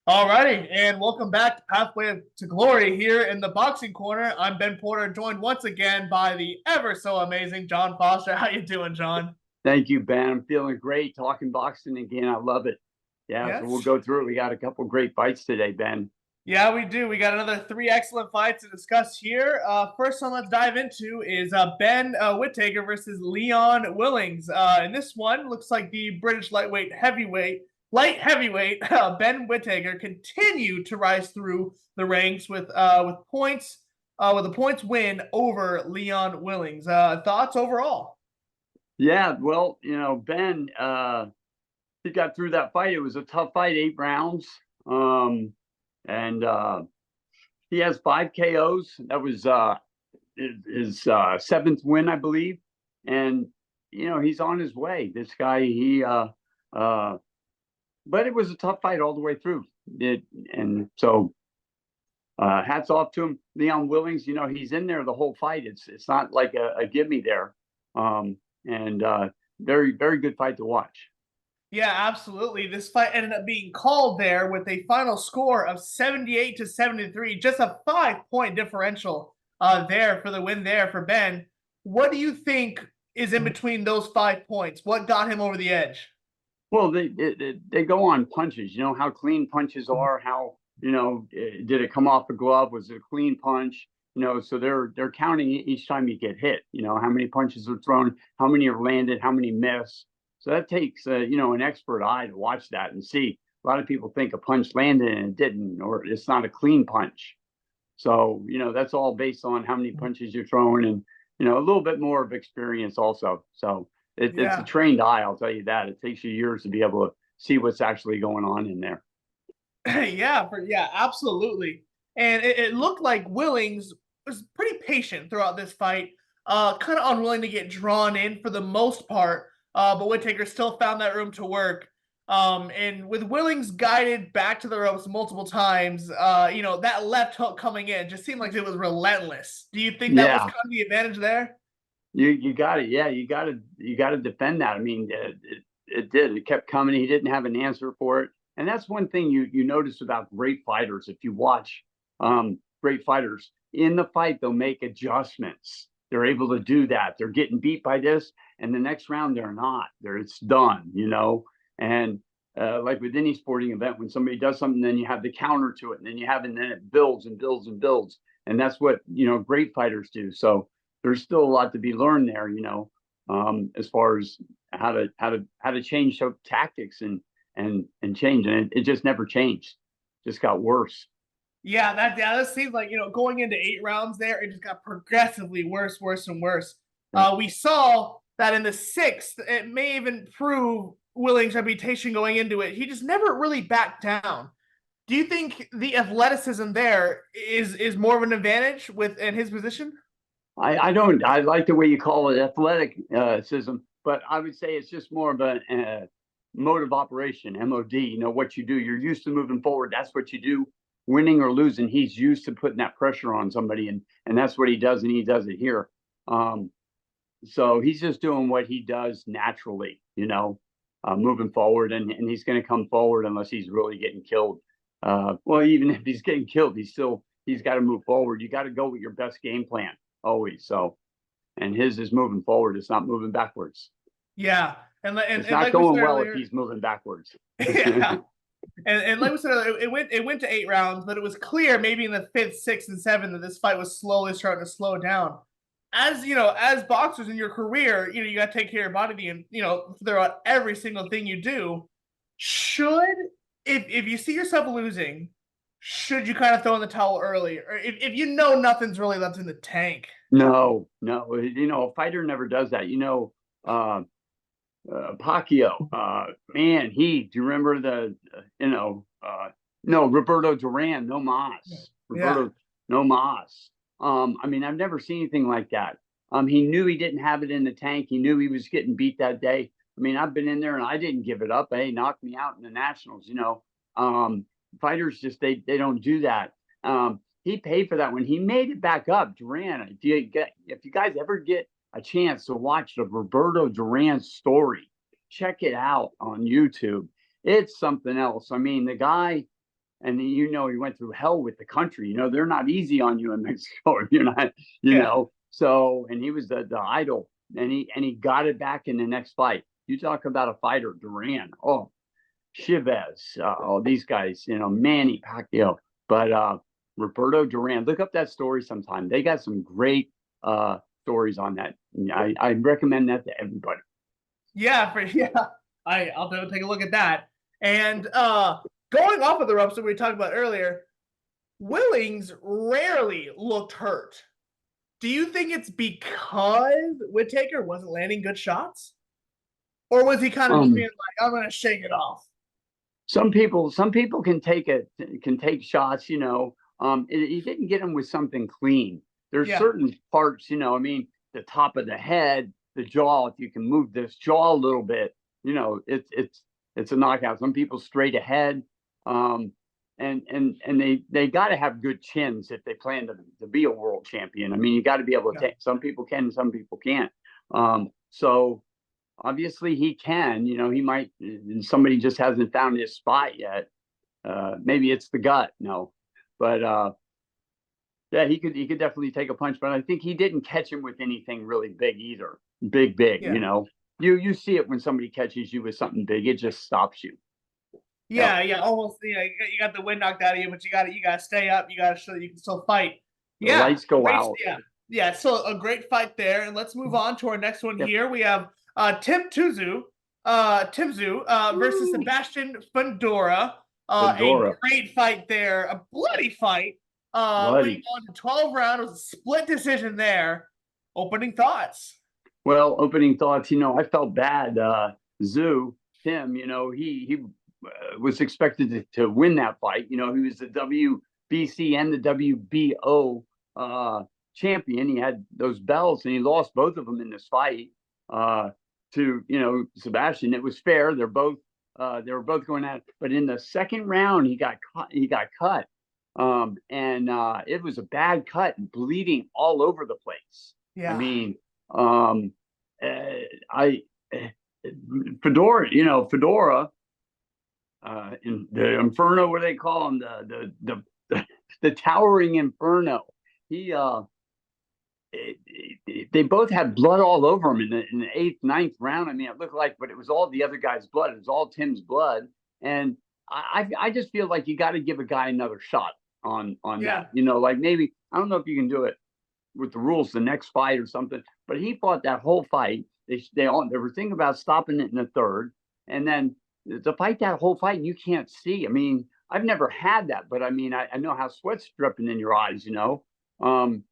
All righty, and welcome back to Pathway to Glory here in the Boxing Corner. I'm Ben Porter, joined once again by the ever so amazing John Foster. How you doing, John? Thank you, Ben. I'm feeling great talking boxing again. I love it. Yeah, so we'll Yes. go through it. We got a couple great fights today, Ben. Yeah, we do. We got another three excellent fights to discuss here. First one let's dive into is Ben Whittaker versus Leon Willings. In this one, looks like the British light heavyweight Ben Whittaker continued to rise through the ranks with points with a points win over Leon Willings. Thoughts overall? Yeah, well, Ben, he got through that fight. It was a tough fight, 8 rounds. And he has 5 KOs. That was his seventh win, I believe. And, he's on his way. This guy, but it was a tough fight all the way through. Hats off to him. Leon Willings, he's in there the whole fight. It's not like a give me there. And very, very good fight to watch. Yeah, absolutely. This fight ended up being called there with a final score of 78-73, just a 5 point differential there for the win there for Ben. What do you think is in between those 5 points? What got him over the edge? Well, they go on punches. You know how clean punches are. How did it come off the glove? Was it a clean punch? So they're counting each time you get hit. How many punches are thrown, how many are landed, how many miss. So that takes an expert eye to watch that and see. A lot of people think a punch landed and it didn't, or it's not a clean punch. So that's all based on how many punches you're throwing and a little bit more of experience also. So it's a Yeah. trained eye, I'll tell you that. It takes you years to be able to see what's actually going on in there. Yeah, absolutely. And it looked like Willings was pretty patient throughout this fight, kind of unwilling to get drawn in for the most part. But Whittaker still found that room to work. And with Willings guided back to the ropes multiple times, that left hook coming in just seemed like it was relentless. Do you think that was Yeah, kind of the advantage there? you got it. Yeah, you got to defend that. I mean, it did. It kept coming. He didn't have an answer for it, and that's one thing you notice about great fighters. If you watch great fighters in the fight, they'll make adjustments. They're able to do that. They're getting beat by this, and the next round they're not. It's done. And like with any sporting event, when somebody does something, then you have the counter to it, and then and then it builds and builds and builds, and that's what great fighters do. So there's still a lot to be learned there, as far as how to change tactics and change, and it just never changed, just got worse. Yeah, that seems like going into 8 rounds there, it just got progressively worse, worse, and worse. Yep. We saw that in the sixth, it may even prove Willing's reputation going into it. He just never really backed down. Do you think the athleticism there is more of an advantage in his position? I don't. I like the way you call it athleticism, but I would say it's just more of a mode of operation, MOD. What you do. You're used to moving forward. That's what you do, winning or losing. He's used to putting that pressure on somebody, and that's what he does, and he does it here. So he's just doing what he does naturally, moving forward, and he's going to come forward unless he's really getting killed. Well, even if he's getting killed, he's got to move forward. You got to go with your best game plan always. So, and his is moving forward. It's not moving backwards. Yeah, It's not like we going said well if earlier, he's moving babackwards. yeah. And like we said, it went to 8 rounds, but it was clear maybe in the fifth, sixth, and seventh that this fight was slowly starting to slow down. As boxers in your career, you got to take care of your body and throughout every single thing you do. Should if you see yourself losing, should you kind of throw in the towel early, or if you know nothing's really left in the tank? No, no. A fighter never does that. Uh, Pacquiao, man, do you remember no, Roberto Duran, no mas. Yeah. Roberto, no mas. I mean, I've never seen anything like that. He knew he didn't have it in the tank. He knew he was getting beat that day. I mean, I've been in there and I didn't give it up. Hey, knocked me out in the nationals, fighters just, they don't do that. He paid for that when he made it back up. Duran, if you guys ever get a chance to watch the Roberto Duran story, check it out on YouTube. It's something else. I mean, the guy and you know he went through hell with the country. You know they're not easy on you in Mexico. If you're not, you Yeah. know. So and he was the idol, and he got it back in the next fight. You talk about a fighter, Duran. Oh, Chavez. Oh, these guys. You know, Manny Pacquiao. But Roberto Duran. Look up that story sometime. They got some great stories on that. I recommend that to everybody. Yeah, I'll definitely take a look at that. And going off of the ropes that we talked about earlier, Willings rarely looked hurt. Do you think it's because Whittaker wasn't landing good shots? Or was he kind of just being like, I'm gonna shake it off? Some people can take shots, you know. He didn't get them with something clean. There's certain parts, you know, I mean, the top of the head, the jaw, if you can move this jaw a little bit, you know, it's a knockout. Some people straight ahead. And they got to have good chins if they plan to be a world champion. I mean, you got to be able to take. Some people can, and some people can't. So obviously he can. You know, he might. Somebody just hasn't found his spot yet. Maybe it's the gut. No, but yeah, he could definitely take a punch. But I think he didn't catch him with anything really big either. Big. Yeah. You know, you see it when somebody catches you with something big. It just stops you. Yeah, almost. You know, you got the wind knocked out of you, but you got to stay up. You got to show that you can still fight. The lights go out. Yeah. So a great fight there, and let's move on to our next one here. We have Tszyu versus Sebastian Fundora. A great fight there, a bloody fight. Went on to 12 rounds. It was a split decision there. Opening thoughts. Well, opening thoughts. You know, I felt bad. Tim. You know, he was expected to win that fight. You know, he was the WBC and the WBO champion. He had those belts, and he lost both of them in this fight to, you know, Sebastian. It was fair. They were both going at it. But in the second round, he got cut. And it was a bad cut, bleeding all over the place. Yeah. I mean, Fundora. In the Inferno, what do they call him? The Towering Inferno. They both had blood all over him in the 8th, 9th round. I mean, it looked like, but it was all the other guy's blood. It was all Tim's blood, and I just feel like you got to give a guy another shot on that. You know, like maybe I don't know if you can do it with the rules the next fight or something, but he fought that whole fight. They were thinking about stopping it in the 3rd, and then to fight that whole fight, you can't see. I mean, I've never had that, but I mean, I know how sweat's dripping in your eyes, you know. You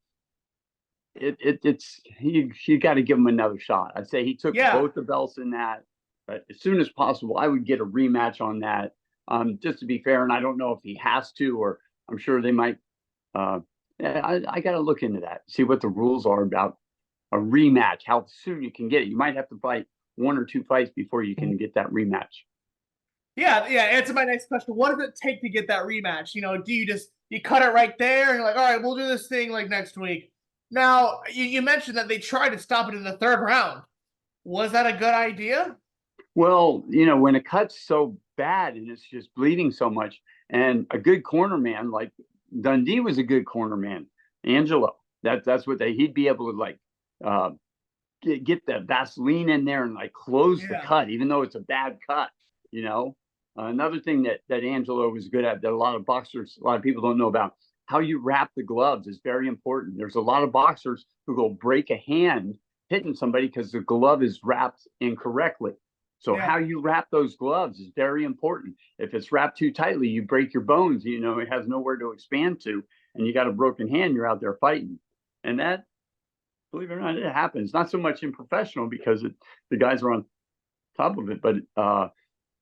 got to give him another shot. I'd say he took both the belts in that, but as soon as possible, I would get a rematch on that, just to be fair. And I don't know if he has to, or I'm sure they might. I got to look into that, see what the rules are about a rematch, how soon you can get it. You might have to fight 1 or 2 fights before you can get that rematch. Yeah. Answer my next question. What does it take to get that rematch? You know, do you cut it right there and you're like, all right, we'll do this thing like next week? Now, you mentioned that they tried to stop it in the 3rd round. Was that a good idea? Well, you know, when a cut's so bad and it's just bleeding so much, and a good corner man, like Dundee was a good corner man, Angelo, that's what he'd be able to like get the Vaseline in there and like close the cut, even though it's a bad cut, you know. Another thing that Angelo was good at, that a lot of people don't know about, how you wrap the gloves is very important. There's a lot of boxers who go break a hand hitting somebody because the glove is wrapped incorrectly. So how you wrap those gloves is very important. If it's wrapped too tightly, you break your bones. You know, it has nowhere to expand to, and you got a broken hand, you're out there fighting. And that, believe it or not, it happens. Not so much in professional because the guys are on top of it, but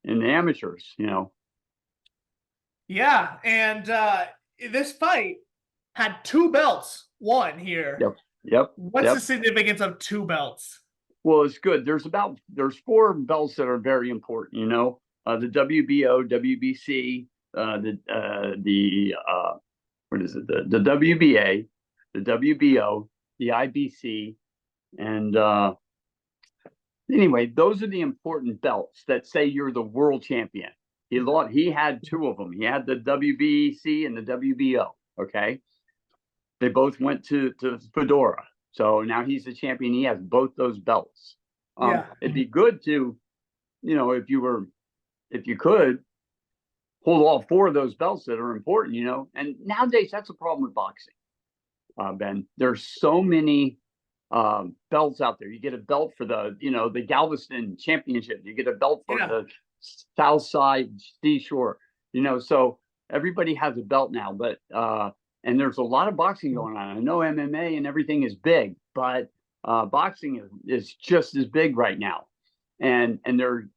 in the amateurs, you know. Yeah, and this fight had 2 belts won here. Yep. What's the significance of 2 belts? Well, it's good. There's 4 belts that are very important, you know. The WBO, WBC, what is it? The WBA, the WBO, the IBC, and anyway, those are the important belts that say you're the world champion. He lost. He had two of them. He had the WBC and the WBO. Okay, they both went to Fundora. So now he's the champion. He has both those belts. Yeah. It'd be good to, if you could hold all four of those belts that are important, And nowadays that's a problem with boxing, Ben. There's so many belts out there. You get a belt for the Galveston Championship. You get a belt for the South Side Seashore. So everybody has a belt now, but and there's a lot of boxing going on. I know MMA and everything is big, but boxing is just as big right now, and they're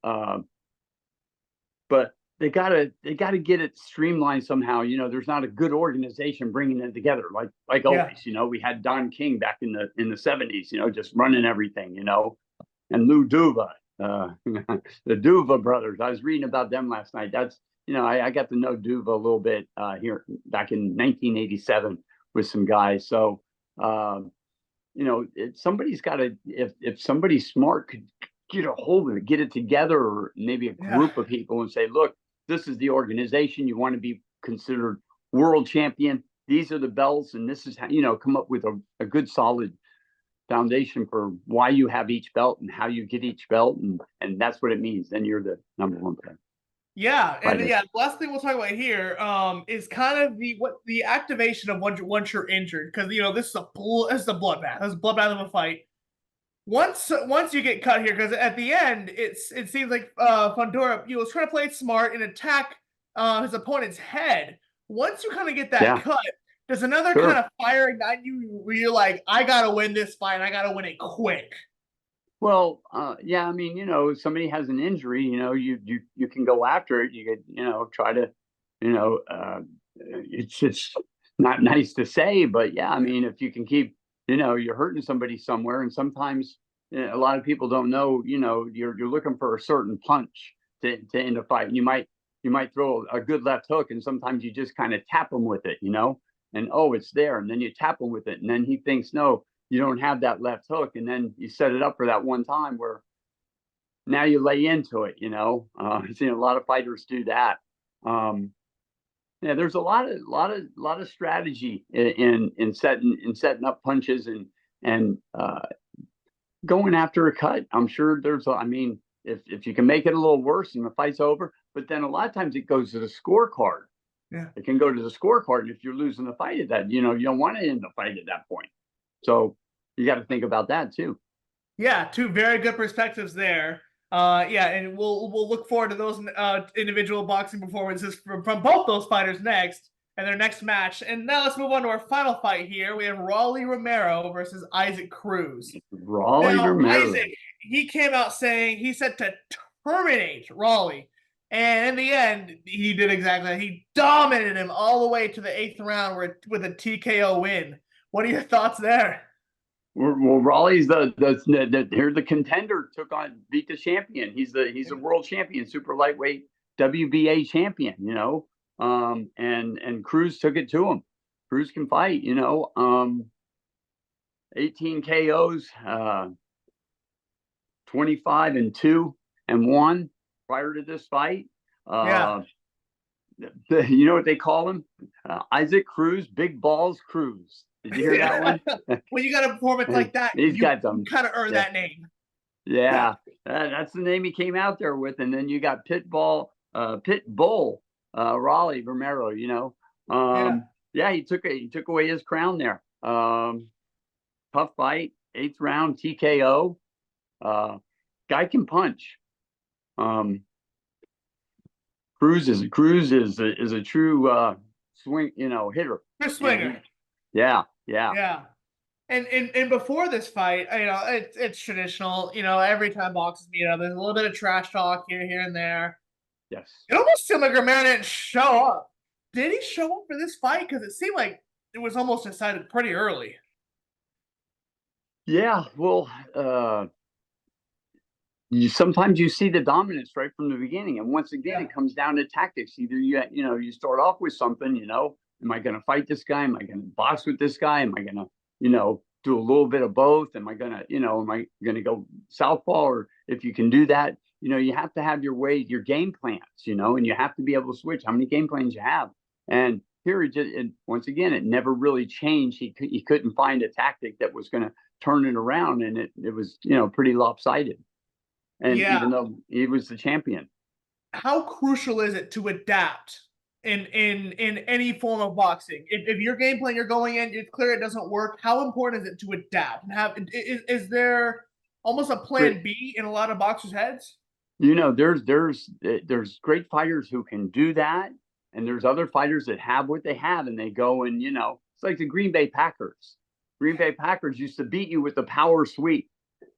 but they gotta get it streamlined somehow. There's not a good organization bringing it together like always. We had Don King back in the 70s, just running everything, and Lou Duva, the Duva brothers. I was reading about them last night. That's I got to know Duva a little bit here back in 1987 with some guys. So somebody's got to, if somebody smart could get a hold of it, get it together, or maybe a group of people and say, look, this is the organization. You want to be considered world champion. These are the belts, and this is how, come up with a good solid foundation for why you have each belt and how you get each belt, and that's what it means. Then you're the number one player. Yeah, and the last thing we'll talk about here is kind of the activation of once you're injured, because this is a bloodbath. This is a bloodbath of a fight. Once you get cut here, because at the end it seems like Fundora was trying to play it smart and attack his opponent's head. Once you kind of get that cut, does another kind of fire ignite you where you're like, I gotta win this fight, and I gotta win it quick? Well, yeah, I mean, if somebody has an injury, you can go after it. You could, try to, it's just not nice to say, but yeah, I mean, if you can keep, you're hurting somebody somewhere, and sometimes a lot of people don't know, you're looking for a certain punch to end a fight. You might throw a good left hook, and sometimes you just kind of tap them with it, and it's there, and then you tap him with it, and then he thinks, no, you don't have that left hook, and then you set it up for that one time where now you lay into it. I've seen a lot of fighters do that. There's a lot of strategy in setting up punches and going after a cut. I'm sure if you can make it a little worse and the fight's over, but then a lot of times it goes to the scorecard. Yeah, it can go to the scorecard, and if you're losing the fight at that, you don't want to end the fight at that point. So you got to think about that too. Yeah, two very good perspectives there. And we'll look forward to those individual boxing performances from both those fighters next and their next match. And now let's move on to our final fight here. We have Romero versus Isaac Cruz. Romero. Isaac, he came out saying he said to terminate Raleigh. And in the end, he did exactly that. He dominated him all the way to the 8th round with a TKO win. What are your thoughts there? Well, Raleigh's the contender, beat the champion. He's a world champion, super lightweight WBA champion, and Cruz took it to him. Cruz can fight, 18 KOs, 25-2-1 prior to this fight. You know what they call him? Isaac Cruz, Big Balls Cruz. Did you hear that one? When you got a performance like that, you kind of earn that name. Yeah, that's the name he came out there with. And then you got Pitbull Raleigh Romero. He took away his crown there. Tough fight, 8th round TKO. Guy can punch. Cruz is a true swing, hitter. Good swinger. Yeah. And before this fight, it's traditional. Every time boxers meet up, there's a little bit of trash talk here and there. Yes. It almost seemed like Romero didn't show up. Did he show up for this fight? Because it seemed like it was almost decided pretty early. Yeah. Well, sometimes you see the dominance right from the beginning, and once again, it comes down to tactics. Either you start off with something, am I going to fight this guy? Am I going to box with this guy? Am I going to, do a little bit of both? Am I going to go southpaw? Or if you can do that, you have to have your game plans, and you have to be able to switch how many game plans you have. And here, once again, it never really changed. He couldn't find a tactic that was going to turn it around, and it was, pretty lopsided. And Yeah. even though he was the champion. How crucial is it to adapt in any form of boxing? If your game plan you're going in, it's clear it doesn't work. How important is it to adapt and have? Is there almost a plan B in a lot of boxers' heads? There's great fighters who can do that, and there's other fighters that have what they have, and they go and it's like the Green Bay Packers. Green Bay Packers used to beat you with the power sweep,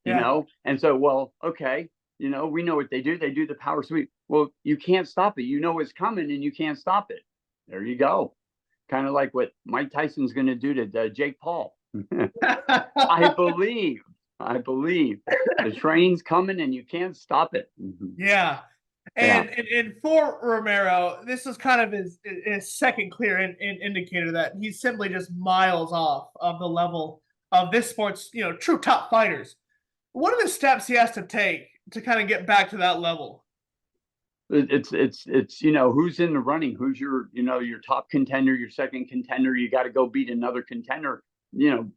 and so, well, okay, we know what they do. They do the power sweep. Well, you can't stop it. You know it's coming, and you can't stop it. There you go. Kind of like what Mike Tyson's going to do to Jake Paul. I believe the train's coming, and you can't stop it. Yeah. And for Romero, this is kind of his second clear indicator that he's simply just miles off of the level of this sport's true top fighters. What are the steps he has to take to kind of get back to that level? It's who's in the running, who's your top contender, your second contender. You got to go beat another contender, and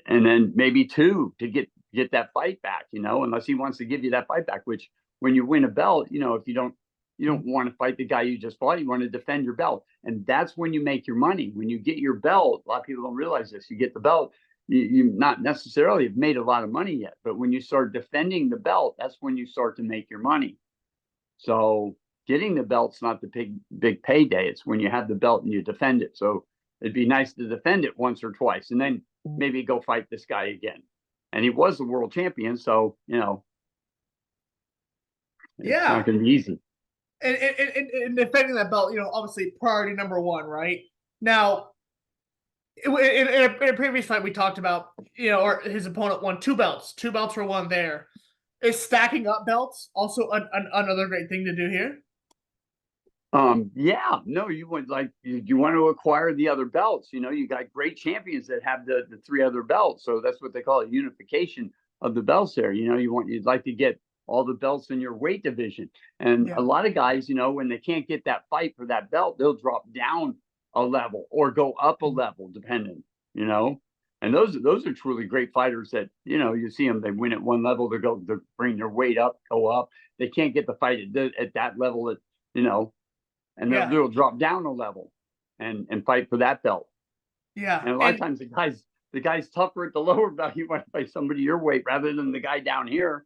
then maybe two to get that fight back, unless he wants to give you that fight back, which when you win a belt, if you don't want to fight the guy you just fought, you want to defend your belt. And that's when you make your money. When you get your belt, a lot of people don't realize this, you get the belt, you not necessarily have made a lot of money yet, but when you start defending the belt, that's when you start to make your money. So getting the belt's not the big payday. It's when you have the belt and you defend it. So it'd be nice to defend it once or twice and then maybe go fight this guy again. And he was the world champion, so it's not going to be easy. And defending that belt, obviously priority number one, right? Now, in a previous fight we talked about, or his opponent won two belts. Two belts were won there. Is stacking up belts also another great thing to do here? Yeah, no, you want to acquire the other belts. You got great champions that have the three other belts, so that's what they call a unification of the belts there. You'd like to get all the belts in your weight division. And a lot of guys, when they can't get that fight for that belt, they'll drop down a level or go up a level, depending, and those are truly great fighters that, you see them, they win at one level, they bring their weight up, go up. They can't get the fight at that level, and they'll drop down a level and fight for that belt. Yeah. And a lot of times the guy's tougher at the lower belt. You want to fight somebody your weight rather than the guy down here.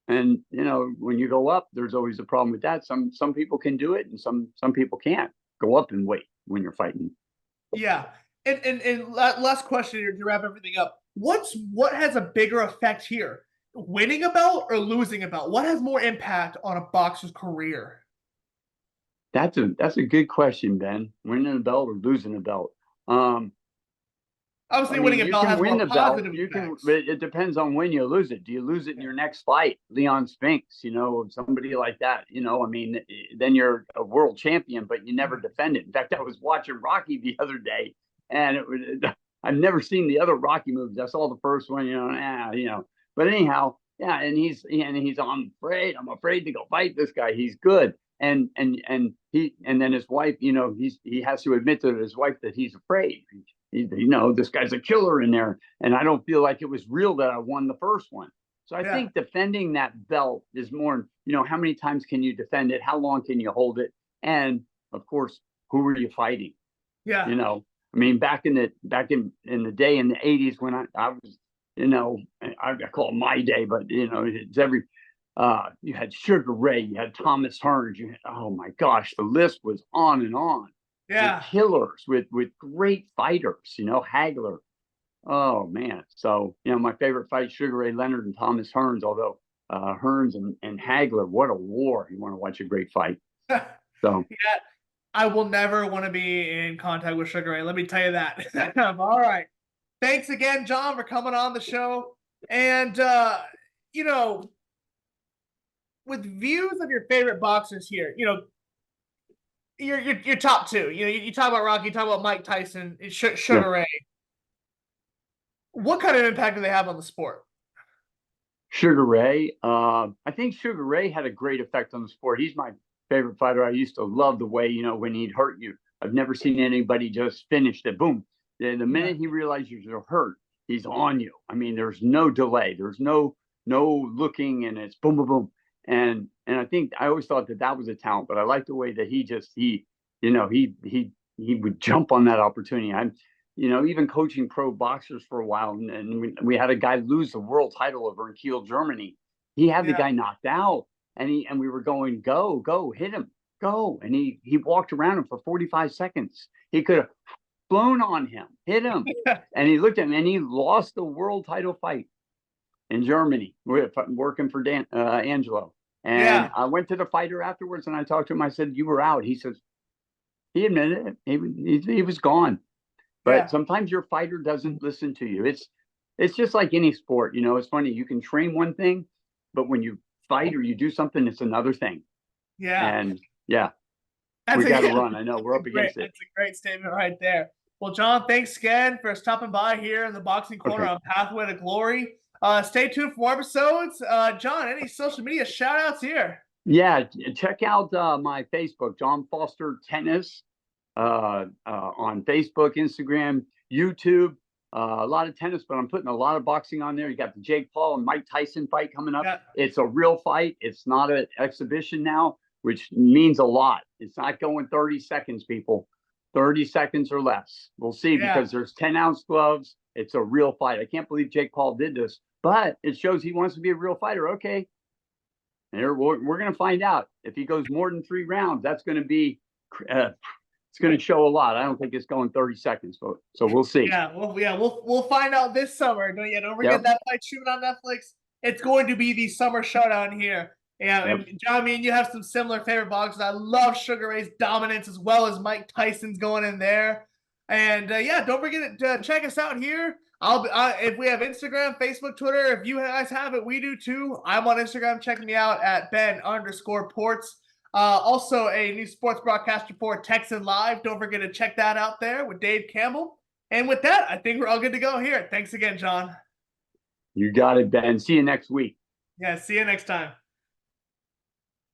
And when you go up, there's always a problem with that. Some people can do it, and some people can't go up in weight when you're fighting. Yeah. And last question here to wrap everything up. What has a bigger effect here? Winning a belt or losing a belt? What has more impact on a boxer's career? That's a good question, Ben. Winning a belt or losing a belt? Obviously, winning a belt has more positive effects. But it depends on when you lose it. Do you lose it in your next fight? Leon Spinks, somebody like that. Then you're a world champion, but you never defend it. In fact, I was watching Rocky the other day, and I've never seen the other Rocky movies. I saw the first one, But anyhow, yeah, and I'm afraid to go fight this guy. He's good. And then his wife, he has to admit to his wife that he's afraid. This guy's a killer in there, and I don't feel like it was real that I won the first one. So I think defending that belt is more, how many times can you defend it? How long can you hold it? And of course, who are you fighting? Yeah. Back in the day in the 80s when I was, I call it my day, but it's every. You had Sugar Ray, you had Thomas Hearns, oh my gosh, the list was on and on. Yeah. With killers, with great fighters, Hagler. Oh man. So, my favorite fight, Sugar Ray Leonard and Thomas Hearns, although Hearns and Hagler, what a war. You want to watch a great fight. So yeah, I will never want to be in contact with Sugar Ray. Let me tell you that. All right. Thanks again, John, for coming on the show. And with views of your favorite boxers here, your top two. You talk about Rocky, you talk about Mike Tyson, Sugar Ray. What kind of impact do they have on the sport? Sugar Ray. I think Sugar Ray had a great effect on the sport. He's my favorite fighter. I used to love the way, when he'd hurt you. I've never seen anybody just finish it. Boom. The Yeah. minute he realizes you're hurt, he's on you. I mean, there's no delay. There's no looking, and it's boom, boom, boom. And I think I always thought that was a talent, but I like the way that he would jump on that opportunity. Even coaching pro boxers for a while, and we had a guy lose the world title over in Kiel, Germany. He had the Yeah. guy knocked out, and we were going, go, hit him, go, and he walked around him for 45 seconds. He could have flown on him, hit him, and he looked at him, and he lost the world title fight in Germany, working for Angelo. And Yeah. I went to the fighter afterwards, and I talked to him. I said, "You were out." He says, he admitted it. He was gone. Yeah. But sometimes your fighter doesn't listen to you. It's just like any sport. It's funny. You can train one thing, but when you fight or you do something, it's another thing. Yeah. And yeah, That's we got to yeah, run. I know we're up against it. that's a great statement right there. Well, John, thanks again for stopping by here in the Boxing Corner Okay. on Pathway to Glory. Stay tuned for more episodes. John, any social media shout outs here? Yeah, check out my Facebook, John Foster Tennis, on Facebook, Instagram, YouTube. A lot of tennis, but I'm putting a lot of boxing on there. You got the Jake Paul and Mike Tyson fight coming up. Yeah. It's a real fight. It's not an exhibition now, which means a lot. It's not going 30 seconds, people. 30 seconds or less. We'll see, Yeah. because there's 10-ounce gloves. It's a real fight. I can't believe Jake Paul did this, but it shows he wants to be a real fighter. Okay. And we're going to find out. If he goes more than 3 rounds, that's going to be it's going to show a lot. I don't think it's going 30 seconds, so we'll see. We'll find out this summer. Don't forget that fight shooting on Netflix. It's going to be the summer showdown here. Yeah, and John, me and you have some similar favorite boxers. I love Sugar Ray's dominance, as well as Mike Tyson's going in there. And don't forget to check us out here. If we have Instagram, Facebook, Twitter, if you guys have it, we do too. I'm on Instagram. Check me out at Ben_Ports. Also, a new sports broadcaster for Texan Live. Don't forget to check that out there with Dave Campbell. And with that, I think we're all good to go here. Thanks again, John. You got it, Ben. See you next week. Yeah, see you next time.